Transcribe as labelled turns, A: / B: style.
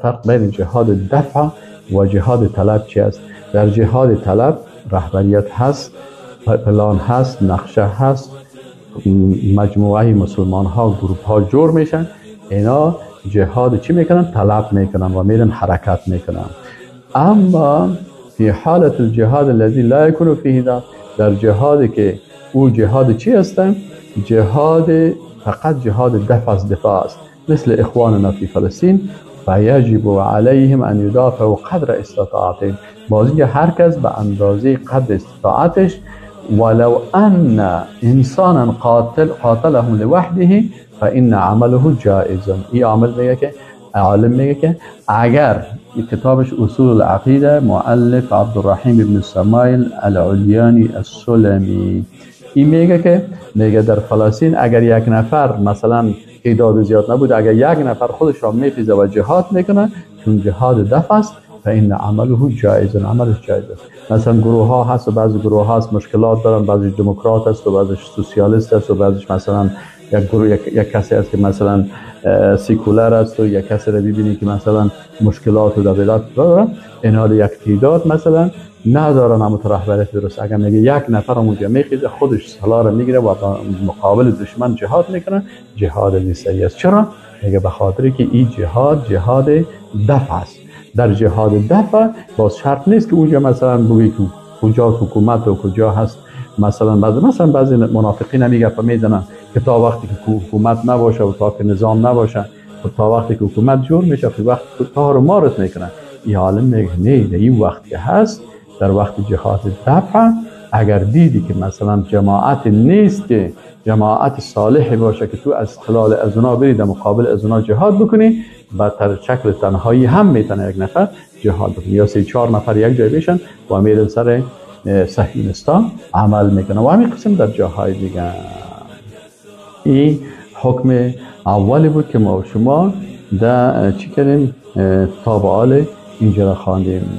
A: فرق بین جهاد دفع و جهاد طلب چی است؟ در جهاد طلب رهبریت هست، پلان هست، نقشه هست، مجموعه مسلمان ها گروپ ها جور میشن، اینا جهاد چی میکنن؟ طلب میکنن و میرن حرکت میکنن. اما فی حالت الجهاد الذي لا يكون فيه ذات، در جهادی که او جهاد چی هستن؟ جهاد فقط جهاد دفع از دفاع است، مثل اخواننا فی فلسطین فیجب علیهم ان یدافعوا قدر استطاعتهم، بازی هر کس به اندازه قدر استطاعتش، ولو ان انسانا قاتلهم لوحده فان عمله جائز. این عالم میگه که اگر کتابش اصول العقیده مؤلف عبدالرحیم ابن سمایل العلیانی السلمی، این میگه در فلسطین اگر یک نفر مثلا تعداد زیاد نبود، اگر یک نفر خودش را میخیزه و جهاد میکنه، چون جهاد دفع است، فإن عمله جایز، عملش جایز است. مثلا گروه ها هست و بعضی گروه ها هست مشکلات دارن، بعضی دموکرات است و بعضی سوسیالیست است و بعضیش مثلا یک کسی است که مثلا سیکولر است و یک کسی را ببینی که مثلا مشکلات و دبیرات داره، اینها یک تعداد مثلا ندارن اما رهبریت درست. اگر میگه یک نفر اونجا میخیزه خودش سلاح را میگیره و مقابل دشمن جهاد میکنه، جهاد نیست است. چرا؟ میگه به خاطر که این جهاد دفع است. در جهاد دفع باز شرط نیست که اونجا مثلا بگی که کجا حکومت و کجا هست، مثلا بعضی منافقین میگه میزنن که تا وقتی که حکومت نباشه و تا که نظام نباشه و تا وقتی که حکومت جور میشه فی وقت تار و مارت میکنن. این عالم میگه نه، در این وقت که هست، در وقت جهاد دفع، اگر دیدی که مثلا جماعت نیست که جماعت صالح باشه که تو از خلال از اونا بری در مقابل از اونا جهاد بکنی، با تر شکل تنهایی هم میتونه یک نفر جهاد بکنی، یا 3-4 نفر یک جای بشن و میرن سر صهیونستان عمل میکنه و همین قسم در جاهای دیگه. این حکم اولی بود که ما و شما در چی کردیم؟ تابعال اینجا را خواندیم.